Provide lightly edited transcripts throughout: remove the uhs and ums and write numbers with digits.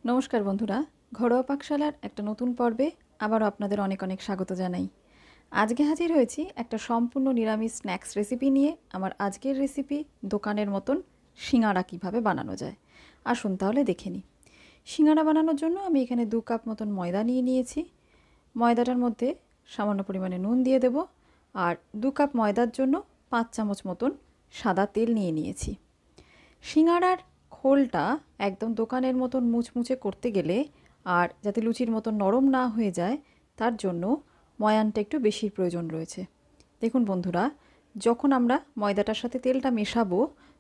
নমস্কার বন্ধুরা, ঘরোয়া পাকশালার একটা নতুন পর্বে আবারও আপনাদের অনেক অনেক স্বাগত জানাই। আজকে হাজির হয়েছি একটা সম্পূর্ণ নিরামিষ স্ন্যাক্স রেসিপি নিয়ে। আমার আজকের রেসিপি দোকানের মতন সিঙ্গাড়া কীভাবে বানানো যায়। আসুন তাহলে দেখে নিই। সিঙ্গাড়া বানানোর জন্য আমি এখানে 2 কাপ মতন ময়দা নিয়ে নিয়েছি। ময়দাটার মধ্যে সামান্য পরিমাণে নুন দিয়ে দেব, আর 2 কাপ ময়দার জন্য 5 চামচ মতন সাদা তেল নিয়ে নিয়েছি। সিঙ্গাড়ার খোলটা একদম দোকানের মতন মুচমুচে করতে গেলে আর যাতে লুচির মতন নরম না হয়ে যায় তার জন্য ময়ানটা একটু বেশি প্রয়োজন রয়েছে। দেখুন বন্ধুরা, যখন আমরা ময়দাটার সাথে তেলটা মেশাবো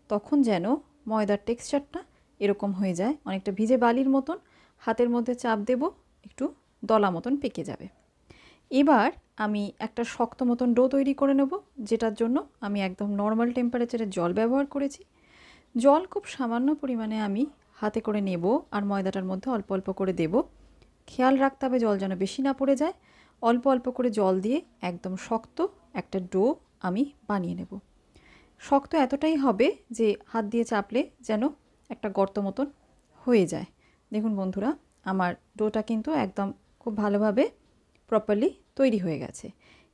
তখন যেন ময়দার টেক্সচারটা এরকম হয়ে যায়, অনেকটা ভিজে বালির মতন। হাতের মধ্যে চাপ দেব, একটু দলা মতন পেকে যাবে। এবার আমি একটা শক্ত মতন ডো তৈরি করে নেব, যেটার জন্য আমি একদম নর্মাল টেম্পারেচারে জল ব্যবহার করেছি। জল খুব সামান্য পরিমাণে আমি হাতে করে নেব আর ময়দাটার মধ্যে অল্প অল্প করে দেব। খেয়াল রাখতে হবে জল যেন বেশি না পড়ে যায়। অল্প অল্প করে জল দিয়ে একদম শক্ত একটা ডো আমি বানিয়ে নেব। শক্ত এতটাই হবে যে হাত দিয়ে চাপলে যেন একটা গর্ত মতন হয়ে যায়। দেখুন বন্ধুরা, আমার ডোটা কিন্তু একদম খুব ভালোভাবে প্রপারলি তৈরি হয়ে গেছে।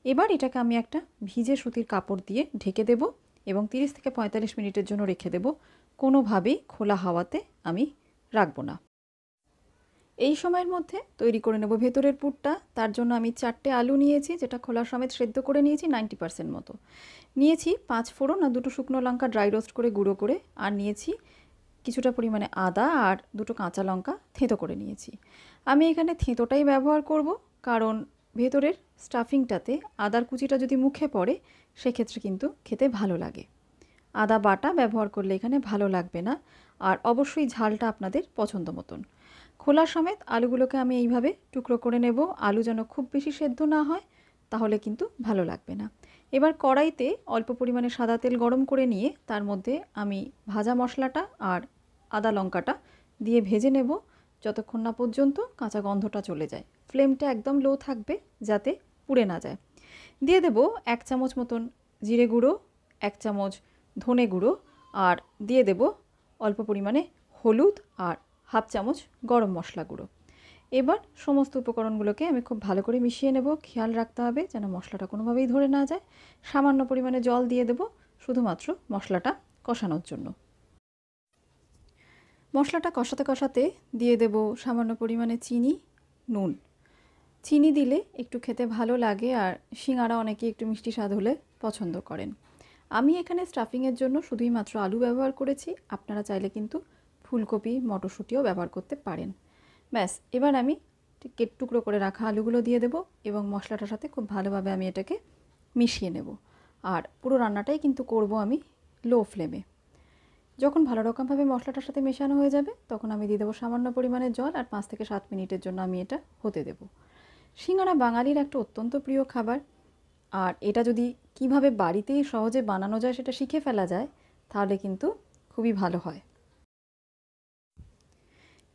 এবার এটাকে আমি একটা ভিজে সুতির কাপড় দিয়ে ঢেকে দেব এবং 30 থেকে 45 মিনিটের জন্য রেখে দেব। কোনোভাবেই খোলা হাওয়াতে আমি রাখবো না। এই সময়ের মধ্যে তৈরি করে নেব ভেতরের পুরটা। তার জন্য আমি 4টে আলু নিয়েছি, যেটা খোলা সমেত সেদ্ধ করে নিয়েছি 90% মতো। নিয়েছি 5 ফোড়ন আর 2টো শুকনো লঙ্কা ড্রাই রোস্ট করে গুঁড়ো করে, আর নিয়েছি কিছুটা পরিমাণে আদা আর 2টো কাঁচা লঙ্কা থেঁতো করে নিয়েছি। আমি এখানে থেঁতোটাই ব্যবহার করব, কারণ ভেতরের স্টাফিংটাতে আদার কুচিটা যদি মুখে পড়ে সেক্ষেত্রে কিন্তু খেতে ভালো লাগে। আদা বাটা ব্যবহার করলে এখানে ভালো লাগবে না, আর অবশ্যই ঝালটা আপনাদের পছন্দ মতন। খোলা সমেত আলুগুলোকে আমি এইভাবে টুকরো করে নেব। আলু যেন খুব বেশি সেদ্ধ না হয়, তাহলে কিন্তু ভালো লাগবে না। এবার কড়াইতে অল্প পরিমাণে সাদা তেল গরম করে নিয়ে তার মধ্যে আমি ভাজা মশলাটা আর আদা লঙ্কাটা দিয়ে ভেজে নেব যতক্ষণ না পর্যন্ত কাঁচা গন্ধটা চলে যায়। ফ্লেমটা একদম লো থাকবে যাতে পুড়ে না যায়। দিয়ে দেব 1 চামচ মতন জিরে গুঁড়ো, 1 চামচ ধনে গুঁড়ো, আর দিয়ে দেব অল্প পরিমাণে হলুদ আর হাফ চামচ গরম মশলা গুঁড়ো। এবার সমস্ত উপকরণগুলোকে আমি খুব ভালো করে মিশিয়ে নেব। খেয়াল রাখতে হবে যেন মশলাটা কোনোভাবেই ধরে না যায়। সামান্য পরিমাণে জল দিয়ে দেব শুধুমাত্র মশলাটা কষানোর জন্য। মশলাটা কষাতে কষাতে দিয়ে দেব সামান্য পরিমাণে চিনি, নুন। চিনি দিলে একটু খেতে ভালো লাগে, আর সিঙ্গাড়া অনেকেই একটু মিষ্টি স্বাদ হলে পছন্দ করেন। আমি এখানে স্টাফিংয়ের জন্য শুধুই মাত্র আলু ব্যবহার করেছি। আপনারা চাইলে কিন্তু ফুলকপি, মটরশুঁটিও ব্যবহার করতে পারেন। ব্যাস, এবার আমি টুকরো করে রাখা আলুগুলো দিয়ে দেব এবং মশলাটার সাথে খুব ভালোভাবে আমি এটাকে মিশিয়ে নেব। আর পুরো রান্নাটাই কিন্তু করব আমি লো ফ্লেমে। যখন ভালো রকমভাবে মশলাটার সাথে মেশানো হয়ে যাবে তখন আমি দিয়ে দেবো সামান্য পরিমাণে জল, আর 5 থেকে 7 মিনিটের জন্য আমি এটা হতে দেব। সিঙ্গাড়া বাঙালির একটা অত্যন্ত প্রিয় খাবার, আর এটা যদি কিভাবে বাড়িতেই সহজে বানানো যায় সেটা শিখে ফেলা যায় তাহলে কিন্তু খুবই ভালো হয়।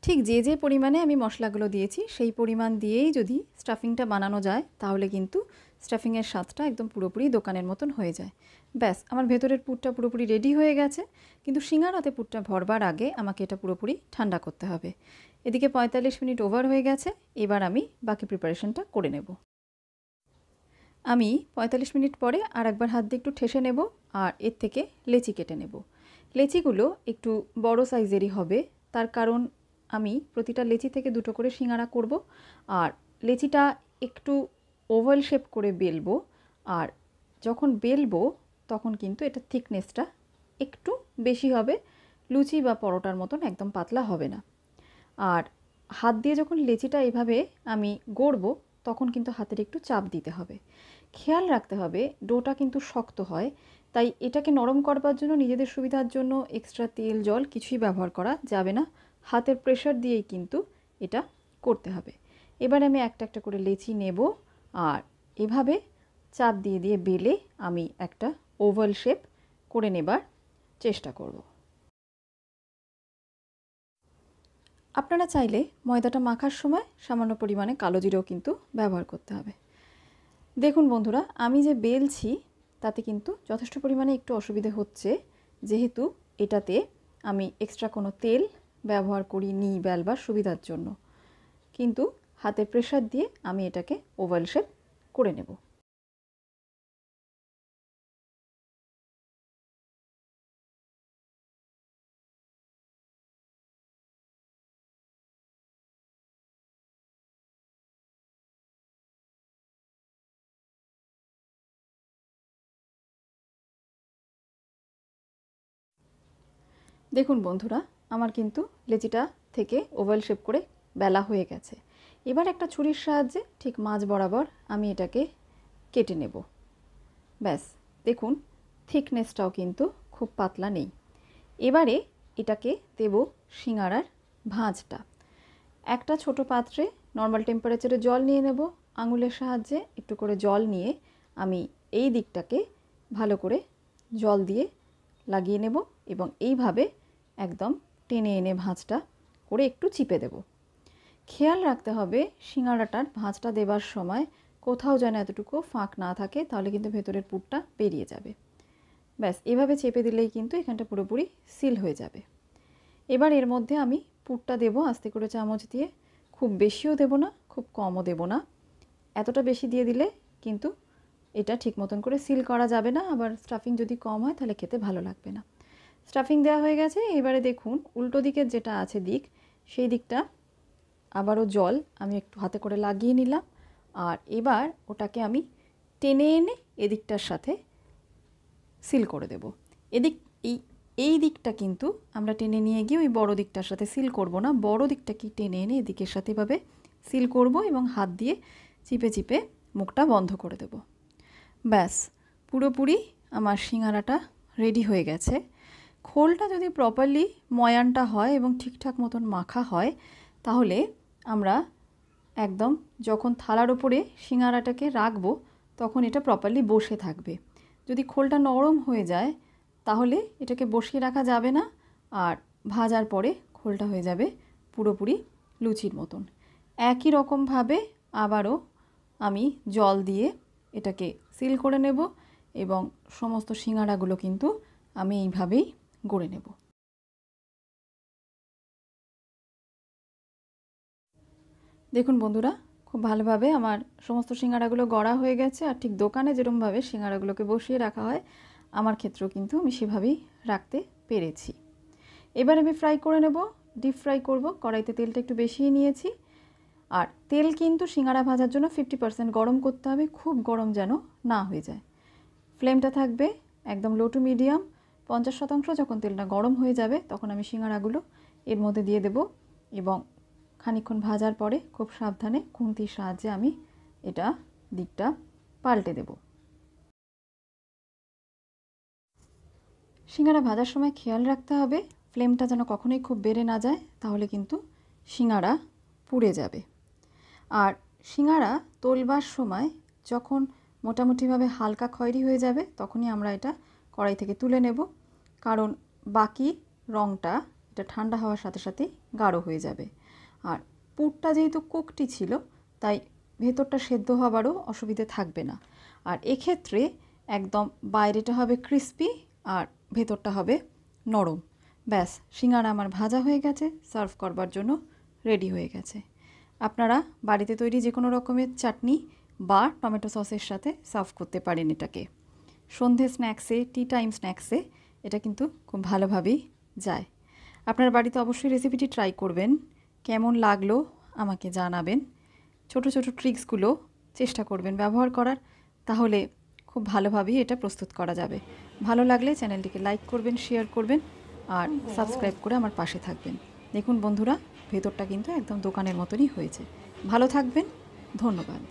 ঠিক যে যে পরিমাণে আমি মশলাগুলো দিয়েছি সেই পরিমাণ দিয়েই যদি স্টাফিংটা বানানো যায় তাহলে কিন্তু স্টাফিংয়ের স্বাদটা একদম পুরোপুরি দোকানের মতন হয়ে যায়। ব্যাস, আমার ভেতরের পুরটা পুরোপুরি রেডি হয়ে গেছে, কিন্তু সিঙ্গাড়াতে পুরটা ভরবার আগে আমাকে এটা পুরোপুরি ঠান্ডা করতে হবে। এদিকে 45 মিনিট ওভার হয়ে গেছে। এবার আমি বাকি প্রিপারেশনটা করে নেব। আমি 45 মিনিট পরে আর একবার হাত দিয়ে একটু ঠেসে নেব, আর এর থেকে লেচি কেটে নেব। লেচিগুলো একটু বড় সাইজেরই হবে, তার কারণ আমি প্রতিটা লেচি থেকে 2টো করে সিঙ্গাড়া করব, আর লেচিটা একটু ওভাল শেপ করে বেলবো। আর যখন বেলবো তখন কিন্তু এটা থিকনেসটা একটু বেশি হবে, লুচি বা পরোটার মতন একদম পাতলা হবে না। আর হাত দিয়ে যখন লেচিটা এভাবে আমি গড়বো তখন কিন্তু হাতের একটু চাপ দিতে হবে। খেয়াল রাখতে হবে ডোটা কিন্তু শক্ত হয়, তাই এটাকে নরম করবার জন্য নিজেদের সুবিধার জন্য এক্সট্রা তেল জল কিছুই ব্যবহার করা যাবে না। হাতের প্রেশার দিয়েই কিন্তু এটা করতে হবে। এবার আমি একটা একটা করে লেচি নেব, আর এভাবে চাপ দিয়ে দিয়ে বেলে আমি একটা ওভাল শেপ করে নেবার চেষ্টা করব। আপনারা চাইলে ময়দাটা মাখার সময় সামান্য পরিমাণে কালো জিরেও কিন্তু ব্যবহার করতে হবে। দেখুন বন্ধুরা, আমি যে বেলছি তাতে কিন্তু যথেষ্ট পরিমাণে একটু অসুবিধে হচ্ছে, যেহেতু এটাতে আমি এক্সট্রা কোনো তেল ব্যবহার করি নিই বেলবার সুবিধার জন্য, কিন্তু হাতের প্রেসার দিয়ে আমি এটাকে ওভাল শেপ করে নেব। দেখুন বন্ধুরা, আমার কিন্তু লেচিটা থেকে ওভাল শেপ করে বেলা হয়ে গেছে। এবার একটা ছুরির সাহায্যে ঠিক মাঝ বরাবর আমি এটাকে কেটে নেব। ব্যাস, দেখুন থিকনেসটাও কিন্তু খুব পাতলা নেই। এবারে এটাকে দেব সিঙ্গারার ভাঁজটা। একটা ছোট পাত্রে নর্মাল টেম্পারেচারে জল নিয়ে নেব। আঙুলের সাহায্যে একটু করে জল নিয়ে আমি এই দিকটাকে ভালো করে জল দিয়ে লাগিয়ে নেব এবং এইভাবে একদম টেনে এনে ভাঁজটা করে একটু চিপে দেব। খেয়াল রাখতে হবে সিঙ্গারাটার ভাঁজটা দেবার সময় কোথাও যেন এতটুকু ফাঁক না থাকে, তাহলে কিন্তু ভেতরের পুরটা বেরিয়ে যাবে। ব্যাস, এভাবে চেপে দিলেই কিন্তু এখানটা পুরোপুরি সিল হয়ে যাবে। এবার এর মধ্যে আমি পুরটা দেব আস্তে করে চামচ দিয়ে। খুব বেশিও দেব না, খুব কমও দেব না। এতটা বেশি দিয়ে দিলে কিন্তু এটা ঠিক মতন করে সিল করা যাবে না, আবার স্টাফিং যদি কম হয় তাহলে খেতে ভালো লাগবে না। স্টাফিং দেওয়া হয়ে গেছে। এবারে দেখুন উল্টো দিকের যেটা আছে দিক, সেই দিকটা আবারও জল আমি একটু হাতে করে লাগিয়ে নিলাম। আর এবার ওটাকে আমি টেনে এনে এদিকটার সাথে সিল করে দেব। এদিক এই দিকটা কিন্তু আমরা টেনে নিয়ে গিয়ে ওই বড় দিকটার সাথে সিল করব না, বড় দিকটাকে টেনে এনে এদিকের সাথে এভাবে সিল করব এবং হাত দিয়ে চিপে চিপে মুখটা বন্ধ করে দেব। ব্যাস, পুরোপুরি আমার সিঙ্গারাটা রেডি হয়ে গেছে। খোলটা যদি প্রপারলি ময়ানটা হয় এবং ঠিকঠাক মতন মাখা হয়, তাহলে আমরা একদম যখন থালার ওপরে সিঙ্গারাটাকে রাখবো তখন এটা প্রপারলি বসে থাকবে। যদি খোলটা নরম হয়ে যায় তাহলে এটাকে বসিয়ে রাখা যাবে না, আর ভাজার পরে খোলটা হয়ে যাবে পুরোপুরি লুচির মতন। একই রকমভাবে আবারও আমি জল দিয়ে এটাকে সিল করে নেব এবং সমস্ত সিঙ্গারাগুলো কিন্তু আমি এইভাবেই গড়ে নেব। দেখুন বন্ধুরা, খুব ভালোভাবে আমার সমস্ত সিঙ্গারাগুলো গড়া হয়ে গেছে। আর ঠিক দোকানে যেরকমভাবে সিঙ্গারাগুলোকে বসিয়ে রাখা হয়, আমার ক্ষেত্রেও কিন্তু আমি সেভাবেই রাখতে পেরেছি। এবার আমি ফ্রাই করে নেব, ডিপ ফ্রাই করব। কড়াইতে তেলটা একটু বেশিই নিয়েছি। আর তেল কিন্তু সিঙ্গারা ভাজার জন্য 50% গরম করতে হবে, খুব গরম যেন না হয়ে যায়। ফ্লেমটা থাকবে একদম লো টু মিডিয়াম। 50% যখন তেলটা গরম হয়ে যাবে তখন আমি সিঙ্গারাগুলো এর মধ্যে দিয়ে দেব এবং খানিকক্ষণ ভাজার পরে খুব সাবধানে খুন্তির সাহায্যে আমি এটা দিকটা পাল্টে দেব। সিঙ্গারা ভাজার সময় খেয়াল রাখতে হবে ফ্লেমটা যেন কখনোই খুব বেড়ে না যায়, তাহলে কিন্তু সিঙ্গারা পুড়ে যাবে। আর সিঙ্গারা তোলবার সময় যখন মোটামুটিভাবে হালকা খয়েরি হয়ে যাবে তখনই আমরা এটা কড়াই থেকে তুলে নেব, কারণ বাকি রঙটা এটা ঠান্ডা হওয়ার সাথে সাথেই গাঢ় হয়ে যাবে। আর পুরটা যেহেতু কুকটি ছিল তাই ভেতরটা সেদ্ধ হবারও অসুবিধে থাকবে না। আর এক্ষেত্রে একদম বাইরেটা হবে ক্রিস্পি আর ভেতরটা হবে নরম। ব্যাস, সিঙ্গারা আমার ভাজা হয়ে গেছে, সার্ভ করবার জন্য রেডি হয়ে গেছে। আপনারা বাড়িতে তৈরি যে কোনো রকমের চাটনি বা টমেটো সসের সাথে সার্ভ করতে পারেন এটাকে। সন্ধে স্ন্যাক্সে, টি টাইম স্ন্যাক্সে এটা কিন্তু খুব ভালোভাবেই যায়। আপনার বাড়িতে অবশ্যই রেসিপিটি ট্রাই করবেন, কেমন লাগলো আমাকে জানাবেন। ছোট ছোট ট্রিক্সগুলো চেষ্টা করবেন ব্যবহার করার, তাহলে খুব ভালোভাবেই এটা প্রস্তুত করা যাবে। ভালো লাগলে চ্যানেলটিকে লাইক করবেন, শেয়ার করবেন আর সাবস্ক্রাইব করে আমার পাশে থাকবেন। দেখুন বন্ধুরা, ভেতরটা কিন্তু একদম দোকানের মতনই হয়েছে। ভালো থাকবেন, ধন্যবাদ।